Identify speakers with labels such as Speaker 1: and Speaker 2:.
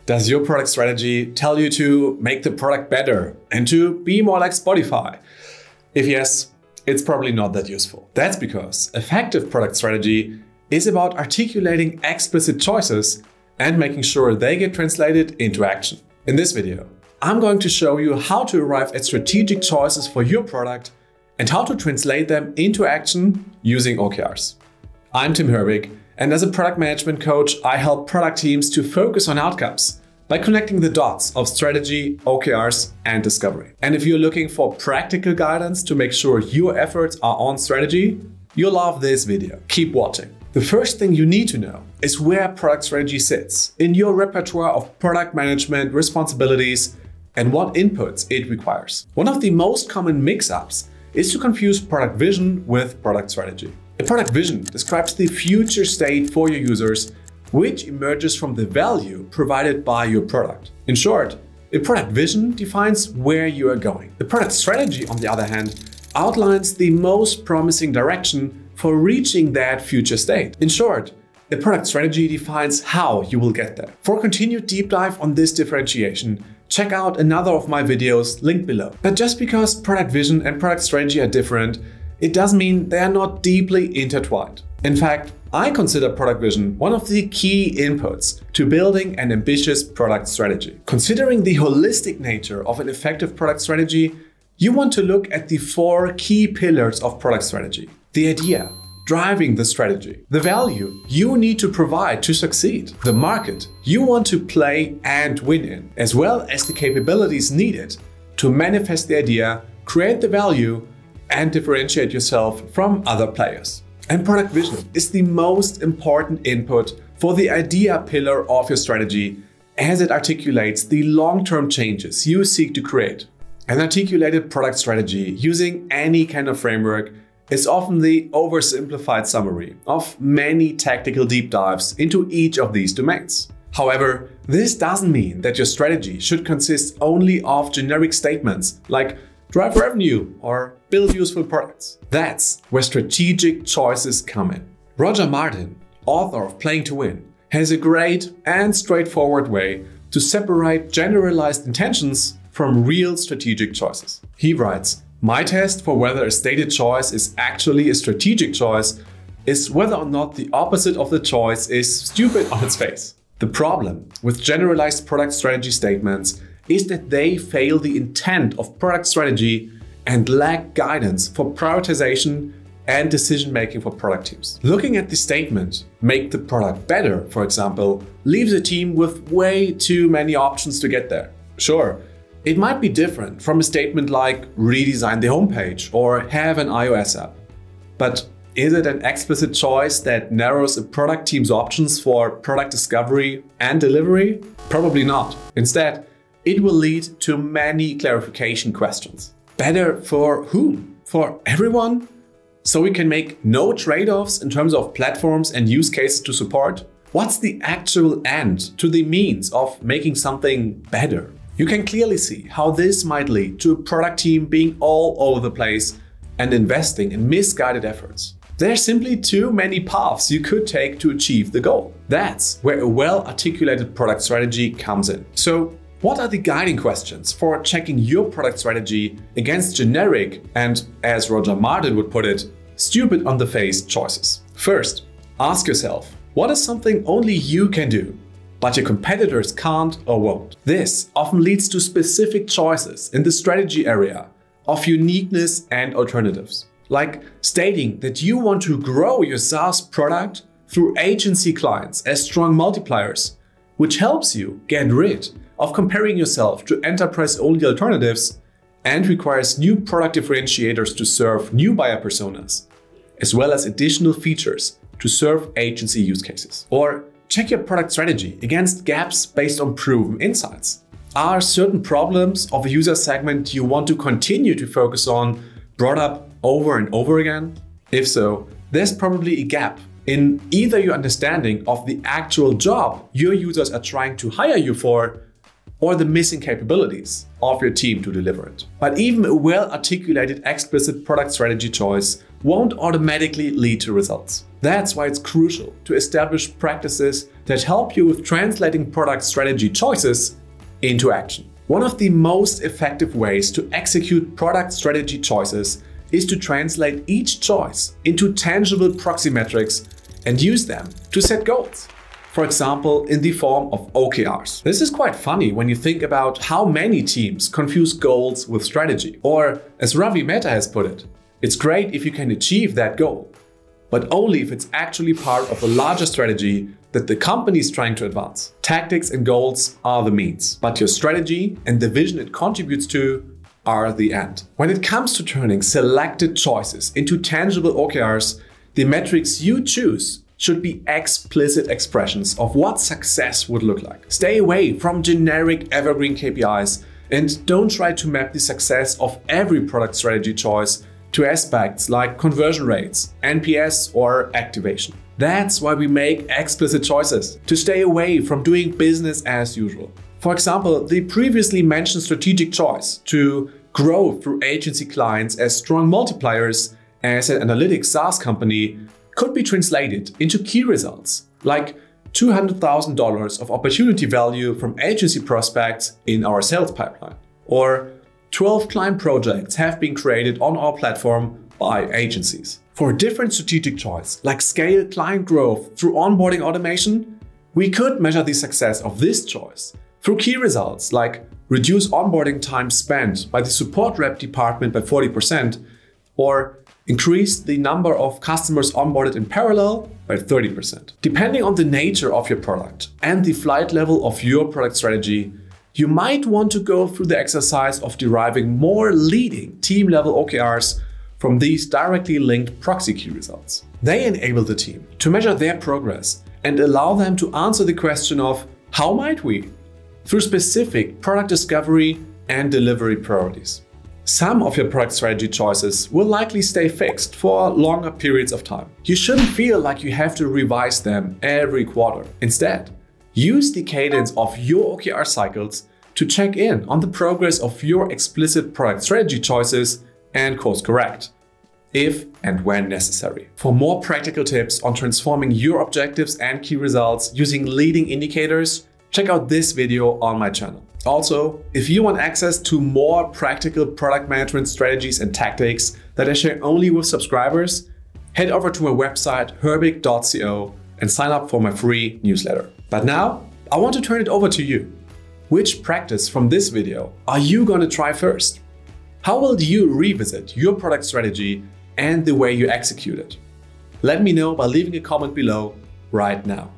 Speaker 1: Does your product strategy tell you to make the product better and to be more like Spotify? If yes, it's probably not that useful. That's because effective product strategy is about articulating explicit choices and making sure they get translated into action. In this video, I'm going to show you how to arrive at strategic choices for your product and how to translate them into action using OKRs. I'm Tim Herbig, and as a product management coach, I help product teams to focus on outcomes by connecting the dots of strategy, OKRs, and discovery. And if you're looking for practical guidance to make sure your efforts are on strategy, you'll love this video. Keep watching. The first thing you need to know is where product strategy sits in your repertoire of product management responsibilities and what inputs it requires. One of the most common mix-ups is to confuse product vision with product strategy. A product vision describes the future state for your users, which emerges from the value provided by your product. In short, a product vision defines where you are going. The product strategy, on the other hand, outlines the most promising direction for reaching that future state. In short, a product strategy defines how you will get there. For a continued deep dive on this differentiation, check out another of my videos linked below. But just because product vision and product strategy are different, it doesn't mean they are not deeply intertwined. In fact, I consider product vision one of the key inputs to building an ambitious product strategy. Considering the holistic nature of an effective product strategy, you want to look at the four key pillars of product strategy. The idea driving the strategy, the value you need to provide to succeed, the market you want to play and win in, as well as the capabilities needed to manifest the idea, create the value, and differentiate yourself from other players. And product vision is the most important input for the idea pillar of your strategy, as it articulates the long-term changes you seek to create. An articulated product strategy using any kind of framework is often the oversimplified summary of many tactical deep dives into each of these domains. However, this doesn't mean that your strategy should consist only of generic statements like drive revenue or build useful products. That's where strategic choices come in. Roger Martin, author of Playing to Win, has a great and straightforward way to separate generalized intentions from real strategic choices. He writes, "My test for whether a stated choice is actually a strategic choice is whether or not the opposite of the choice is stupid on its face." The problem with generalized product strategy statements is that they fail the intent of product strategy and lack guidance for prioritization and decision-making for product teams. Looking at the statement, "make the product better," for example, leaves a team with way too many options to get there. Sure, it might be different from a statement like redesign the homepage or have an iOS app. But is it an explicit choice that narrows a product team's options for product discovery and delivery? Probably not. Instead, it will lead to many clarification questions. Better for whom? For everyone? So we can make no trade-offs in terms of platforms and use cases to support? What's the actual end to the means of making something better? You can clearly see how this might lead to a product team being all over the place and investing in misguided efforts. There are simply too many paths you could take to achieve the goal. That's where a well-articulated product strategy comes in. So, what are the guiding questions for checking your product strategy against generic and, as Roger Martin would put it, stupid on the face choices? First, ask yourself, what is something only you can do, but your competitors can't or won't? This often leads to specific choices in the strategy area of uniqueness and alternatives, like stating that you want to grow your SaaS product through agency clients as strong multipliers, which helps you get rid of comparing yourself to enterprise-only alternatives and requires new product differentiators to serve new buyer personas, as well as additional features to serve agency use cases. Or check your product strategy against gaps based on proven insights. Are certain problems of a user segment you want to continue to focus on brought up over and over again? If so, there's probably a gap in either your understanding of the actual job your users are trying to hire you for, or the missing capabilities of your team to deliver it. But even a well-articulated explicit product strategy choice won't automatically lead to results. That's why it's crucial to establish practices that help you with translating product strategy choices into action. One of the most effective ways to execute product strategy choices is to translate each choice into tangible proxy metrics and use them to set goals. For example, in the form of OKRs. This is quite funny when you think about how many teams confuse goals with strategy. Or, as Ravi Mehta has put it, it's great if you can achieve that goal, but only if it's actually part of a larger strategy that the company is trying to advance. Tactics and goals are the means, but your strategy and the vision it contributes to are the end. When it comes to turning selected choices into tangible OKRs, the metrics you choose should be explicit expressions of what success would look like. Stay away from generic evergreen KPIs and don't try to map the success of every product strategy choice to aspects like conversion rates, NPS, or activation. That's why we make explicit choices, to stay away from doing business as usual. For example, the previously mentioned strategic choice to grow through agency clients as strong multipliers as an analytics SaaS company could be translated into key results, like $200,000 of opportunity value from agency prospects in our sales pipeline, or 12 client projects have been created on our platform by agencies. For a different strategic choice, like scale client growth through onboarding automation, we could measure the success of this choice through key results like reduce onboarding time spent by the support rep department by 40%, or increase the number of customers onboarded in parallel by 30%. Depending on the nature of your product and the flight level of your product strategy, you might want to go through the exercise of deriving more leading team-level OKRs from these directly linked proxy key results. They enable the team to measure their progress and allow them to answer the question of how might we, through specific product discovery and delivery priorities. Some of your product strategy choices will likely stay fixed for longer periods of time. You shouldn't feel like you have to revise them every quarter. Instead, use the cadence of your OKR cycles to check in on the progress of your explicit product strategy choices and course correct, if and when necessary. For more practical tips on transforming your objectives and key results using leading indicators, check out this video on my channel. Also, if you want access to more practical product management strategies and tactics that I share only with subscribers, head over to my website herbig.co and sign up for my free newsletter. But now, I want to turn it over to you. Which practice from this video are you going to try first? How will you revisit your product strategy and the way you execute it? Let me know by leaving a comment below right now.